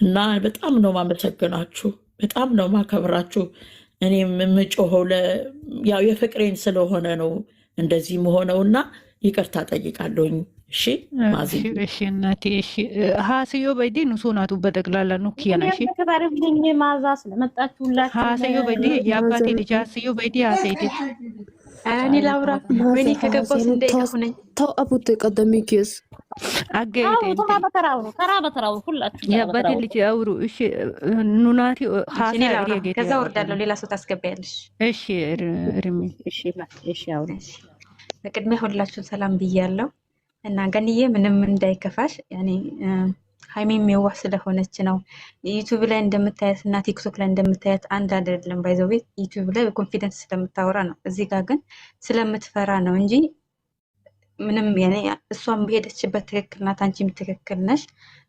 እና በጣም ነው ማመሰግናችሁ፣ በጣም ነው ማከብራችሁ። እኔም የምጮኸው ያው የፍቅሬን ስለሆነ ነው እንደዚህ መሆነውና ይቅርታ ጠይቃለሁኝ። እሺ ማዚ እሺ እናቴ እሺ ሀስዮ በይዲ ኑሶናቱ በጠቅላላ ነው ኪያና እሺ ተባረክልኝ ማዛ ስለመጣችሁላችሁ ሀስዮ በይዲ የአባቴ ልጅ ሀስዮ በይዲ ሀሰይዲ እኔ ላውራ ወይኔ ከገባው እንደይሁነኝ ተው አቡቴ ቀደም ኪስ አገይዴ ተራ በተራው ሁላችሁ የአባቴ ልጅ አውሩ እሺ ኑናቲ ሀሳ ያገ ከዛ ወርዳለሁ ሌላ ሰው ታስገባያለሽ እሺ ርሚ እሺ አውሩ በቅድሚያ ሁላችሁን ሰላም ብያለሁ እና ገንዬ ምንም እንዳይከፋሽ ያኔ ሃይሚም የዋህ ስለሆነች ነው ዩቲዩብ ላይ እንደምታያት እና ቲክቶክ ላይ እንደምታያት አንድ አይደለም ባይዘው ቤት ዩቲዩብ ላይ በኮንፊደንስ ስለምታወራ ነው እዚህ ጋር ግን ስለምትፈራ ነው እንጂ ምንም ያኔ እሷም በሄደችበት ትክክል ናት አንቺም ትክክል ነሽ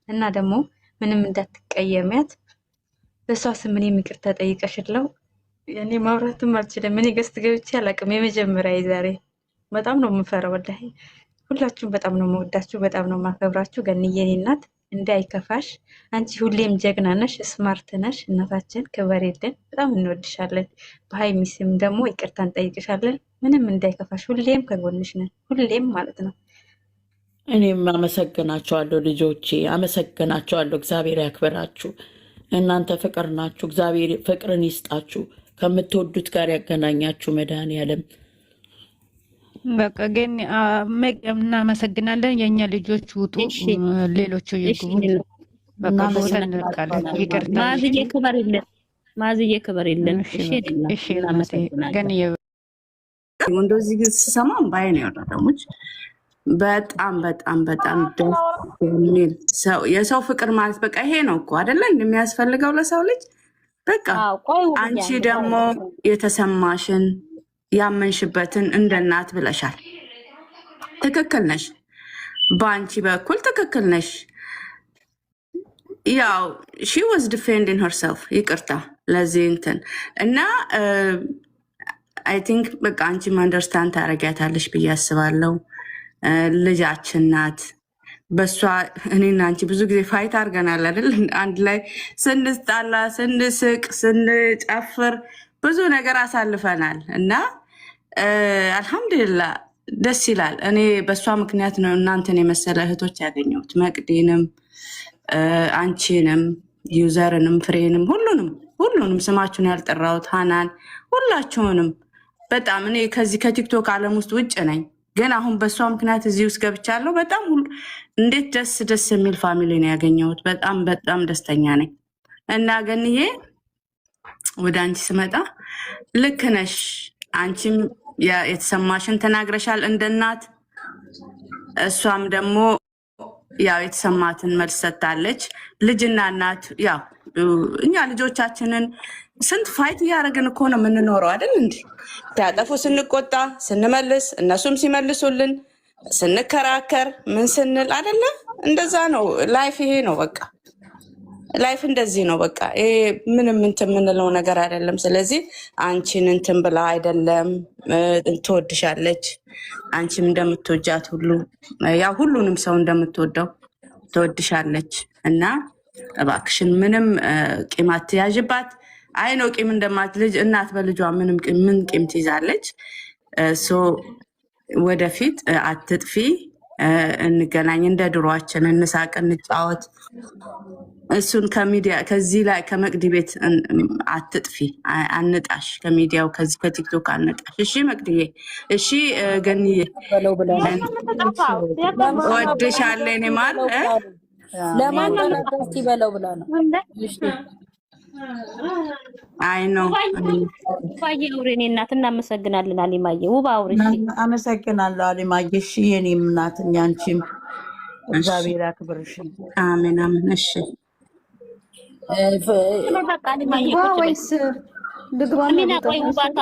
እና ደግሞ ምንም እንዳትቀየሚያት በሷ ስም እኔም ይቅርታ ጠይቀሽለው ያኔ ማውራትም አልችልም እኔ ገስት ገብቼ አላውቅም የመጀመሪያ ዛሬ በጣም ነው የምፈራው ወላሂ ሁላችሁም በጣም ነው የምወዳችሁ በጣም ነው የማከብራችሁ ገንዬ የኔ እናት እንዳይከፋሽ አንቺ ሁሌም ጀግና ነሽ ስማርት ነሽ እናታችን ክበሬልን በጣም እንወድሻለን በሃይሚ ስም ደግሞ ይቅርታ እንጠይቅሻለን ምንም እንዳይከፋሽ ሁሌም ከጎንሽ ነን ሁሌም ማለት ነው እኔም አመሰግናቸዋለሁ ልጆቼ አመሰግናቸዋለሁ እግዚአብሔር ያክብራችሁ እናንተ ፍቅር ናችሁ እግዚአብሔር ፍቅርን ይስጣችሁ ከምትወዱት ጋር ያገናኛችሁ መድኃኒዓለም በቃ ግን እናመሰግናለን የኛ ልጆች ውጡ ሌሎቹ ይግቡ በቃ ቦታ እንርቃለን ይቅርታ ማዝዬ ክበር የለን እሺ እናመሰ ግን እንደዚህ ስሰማ ባይ ነው ያወራደሙች በጣም በጣም በጣም ደስ የሚል የሰው ፍቅር ማለት በቃ ይሄ ነው እኮ አይደለ እንደሚያስፈልገው ለሰው ልጅ በቃ አንቺ ደግሞ የተሰማሽን ያመንሽበትን እንደ እናት ብለሻል ትክክል ነሽ በአንቺ በኩል ትክክል ነሽ ያው she was defending herself ይቅርታ ለዚህ እንትን እና I think በቃ አንቺ አንደርስታንድ ታረጋታለሽ ብዬ አስባለሁ ልጃችን ናት በሷ እኔና አንቺ ብዙ ጊዜ ፋይት አድርገናል አይደል አንድ ላይ ስንጣላ ስንስቅ ስንጨፍር ብዙ ነገር አሳልፈናል እና አልহামዱሊላህ ደስ ይላል እኔ በሷ ምክንያት ነው እናንተን የመሰለ እህቶች ያገኘሁት መቅዲንም አንቺንም ዩዘርንም ፍሬንም ሁሉንም ስማችሁን ያልጠራሁት ሃናን ሁላችሁንም በጣም እኔ ከዚህ ከቲክቶክ ዓለም ውስጥ ውጭ ነኝ ግን አሁን በሷ ምክንያት እዚህ ውስጥ ገብቻለሁ በጣም እንዴት ደስ የሚል ፋሚሊ ነው ያገኘሁት በጣም በጣም ደስተኛ ነኝ እና ገንዬ ወደ አንቺ ስመጣ ልክ ነሽ አንቺም የተሰማሽን ተናግረሻል እንደ እናት እሷም ደግሞ ያው የተሰማትን መልስ ሰጥታለች ልጅና እናት ያው እኛ ልጆቻችንን ስንት ፋይት እያደረግን እኮ ነው የምንኖረው አይደል እንዴ ታጠፉ ስንቆጣ ስንመልስ እነሱም ሲመልሱልን ስንከራከር ምን ስንል አይደለ እንደዛ ነው ላይፍ ይሄ ነው በቃ ላይፍ እንደዚህ ነው በቃ ምንም እንትን የምንለው ነገር አይደለም ስለዚህ አንቺን እንትን ብላ አይደለም ትወድሻለች አንቺም እንደምትወጃት ሁሉ ያው ሁሉንም ሰው እንደምትወደው ትወድሻለች እና እባክሽን ምንም ቂም አትያዥባት አይ ነው ቂም እንደማት ልጅ እናት በልጇ ምን ቂም ትይዛለች ሶ ወደፊት አትጥፊ እንገናኝ እንደ ድሮአችን እንሳቅ እንጫወት እሱን ከሚዲያ ከዚህ ላይ ከመቅዲ ቤት አትጥፊ አንጣሽ ከሚዲያው ከዚህ ከቲክቶክ አንጣሽ እሺ መቅዲዬ እሺ ገንዬ ወድሻለሁ እኔ ማር ለማን ተነስቲ በለው ብላ ነው አይ ነው ባየ አውሬኔ እናት እናመሰግናለን አሊማየ ውብ አውሬ እሺ አመሰግናለሁ አሊማየ እሺ የኔም እናት አንቺም እግዚአብሔር ያክብርሽ አሜን አሜን እሺ በቃ አሊማየ ወይስ ልግባ ሚና ቆይ ውባት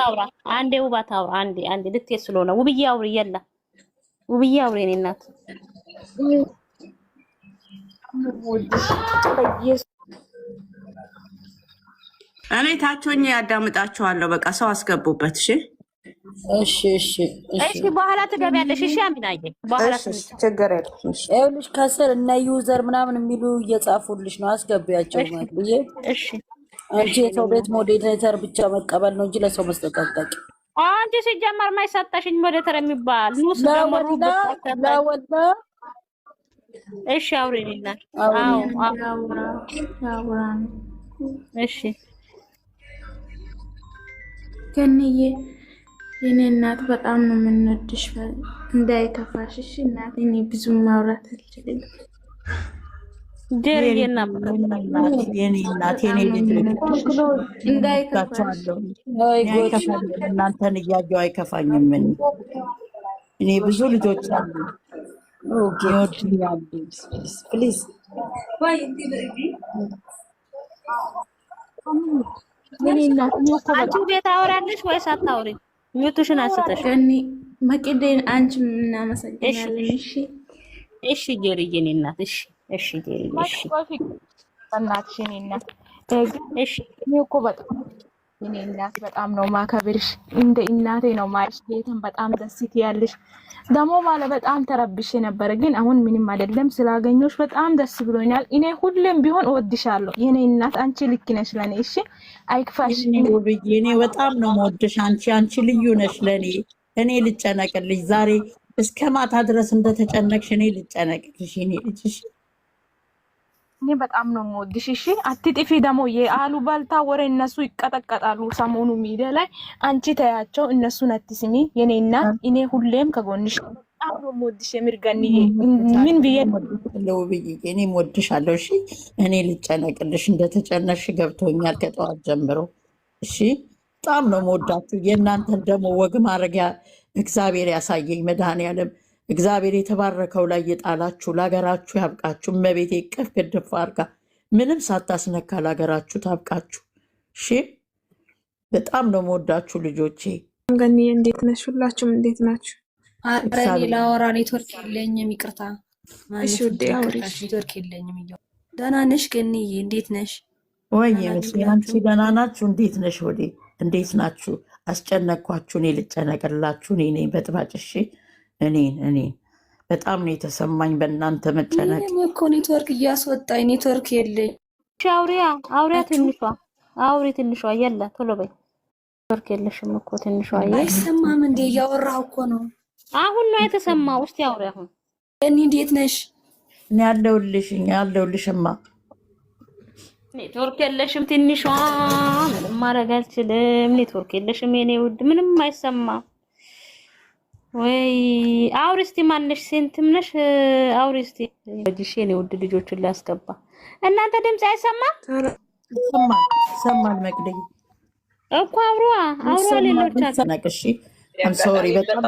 አውራ አንዴ ልትይ ስለሆነ ውብዬ አውሪ የላ ውብዬ አውሬኔ እናት እኔ ታቾኝ ያዳምጣችኋለሁ በቃ ሰው አስገቡበት እሺ እሺ እሺ እሺ እሺ በኋላ ትገቢያለሽ። እሺ አሚናዬ በኋላ እሺ ችግር የለም። እሺ ይኸውልሽ ከስር እነ ዩዘር ምናምን የሚሉ እየጻፉልሽ ነው። አስገቢያቸው ማለት ብዬ እሺ አንቺ የሰው ቤት ሞዴሬተር ብቻ መቀበል ነው እንጂ ለሰው መስጠት አታውቂ። አንቺ ሲጀመር ማይሰጣሽኝ ሞዴሬተር የሚባል ኑስ ለወላ ለወላ እሺ አውሪኝና እሺ ገንዬ የኔ እናት በጣም ነው የምንወድሽ፣ እንዳይከፋሽ እሺ እናት። እኔ ብዙ ማውራት አልችልም። ጀርዬና የኔ እናት የኔ ልጅ እንዳይከፋሽ። እናንተን እያየሁ አይከፋኝም። እኔ ብዙ ልጆች አሉ ይወዱኛል። ፕሊዝ አንቺ ቤት አወራለሽ ወይስ አታውሪ? ሚዩትሽን አንስተሽ ገኒ መቅደን አንቺ እናመሰግናለን። እሺ እሺ ጀርዬ የኔ እናት እሺ እሺ ጀርዬ እሺ እናትሽ የኔ እናት እሺ እኔ እኮ በጣም የኔ እናት በጣም ነው ማከብርሽ። እንደ እናቴ ነው ማይሽ። ቤትን በጣም ደስ ትያለሽ። ደግሞ ማለት በጣም ተረብሼ ነበረ፣ ግን አሁን ምንም አይደለም። ስላገኘሁሽ በጣም ደስ ብሎኛል። እኔ ሁሌም ቢሆን እወድሻለሁ የኔ እናት። አንቺ ልክ ነሽ ለኔ። እሺ አይክፋሽ። እኔ በጣም ነው የምወድሽ። አንቺ ልዩ ነሽ ለኔ። እኔ ልጨነቅልሽ ዛሬ እስከ ማታ ድረስ እንደተጨነቅሽ እኔ ልጨነቅልሽ የኔ ልጅ። እሺ እኔ በጣም ነው የምወድሽ። እሺ አትጥፊ። ደግሞ የአሉባልታ ወሬ እነሱ ይቀጠቀጣሉ ሰሞኑ ሚዲያ ላይ። አንቺ ተያቸው፣ እነሱን አትስሚ የኔ እናት። እኔ ሁሌም ከጎንሽ በጣም ነው የምወድሽ። የምርገንዬ ምን ብዬ ለውብዬ እኔም እወድሻለሁ። እሺ እኔ ልጨነቅልሽ እንደተጨነቅሽ ገብቶኛል ከጠዋት ጀምሮ። እሺ በጣም ነው የምወዳችሁ። የእናንተን ደግሞ ወግ ማድረጊያ እግዚአብሔር ያሳየኝ መድኃኔዓለም። እግዚአብሔር የተባረከው ላይ የጣላችሁ ለሀገራችሁ ያብቃችሁ። እመቤቴ ቅፍ ግድፍ አድርጋ ምንም ሳታስነካ ለሀገራችሁ ታብቃችሁ። እሺ በጣም ነው የምወዳችሁ ልጆቼ። ገኒዬ እንዴት ነሽ? ሁላችሁም እንዴት ናችሁ? አረኔ ላወራ ኔትወርክ የለኝም፣ ይቅርታ። እሺ ውዴ አውሪ። ኔትወርክ የለኝም። ደህና ነሽ ገኒዬ? እንዴት ነሽ? ወይ አንቺ ደህና ናችሁ? እንዴት ነሽ? ወዴ እንዴት ናችሁ? አስጨነቅኳችሁ። እኔ ልጨነቅላችሁ። እኔ ነኝ በጥባጭ። እሺ እኔ በጣም ነው የተሰማኝ በእናንተ መጨነቅ። እኮ ኔትወርክ እያስወጣኝ ኔትወርክ የለኝ። አውሪያ ትንሿ የለ ቶሎ በይ። ኔትወርክ የለሽም እኮ ትንሿ። አይሰማም እንዴ? እያወራሁ እኮ ነው። አሁን ነው የተሰማው። እስቲ አውሪ አሁን። እኔ እንዴት ነሽ? እኔ ያለሁልሽማ። ኔትወርክ የለሽም ትንሿ። ምንም ማድረግ አልችልም። ኔትወርክ የለሽም የኔ ውድ፣ ምንም አይሰማም። ወይ አውሪ እስቲ ማነሽ? ሴንትም ነሽ? አውሪ እስቲ ልጅሽ የኔ ውድ ልጆቹን ላስገባ። እናንተ ድምጽ አይሰማም? ይሰማል መቅደይ እኮ አውሯ ሌሎቻችሁ ነቅሺ። አም ሶሪ በጣም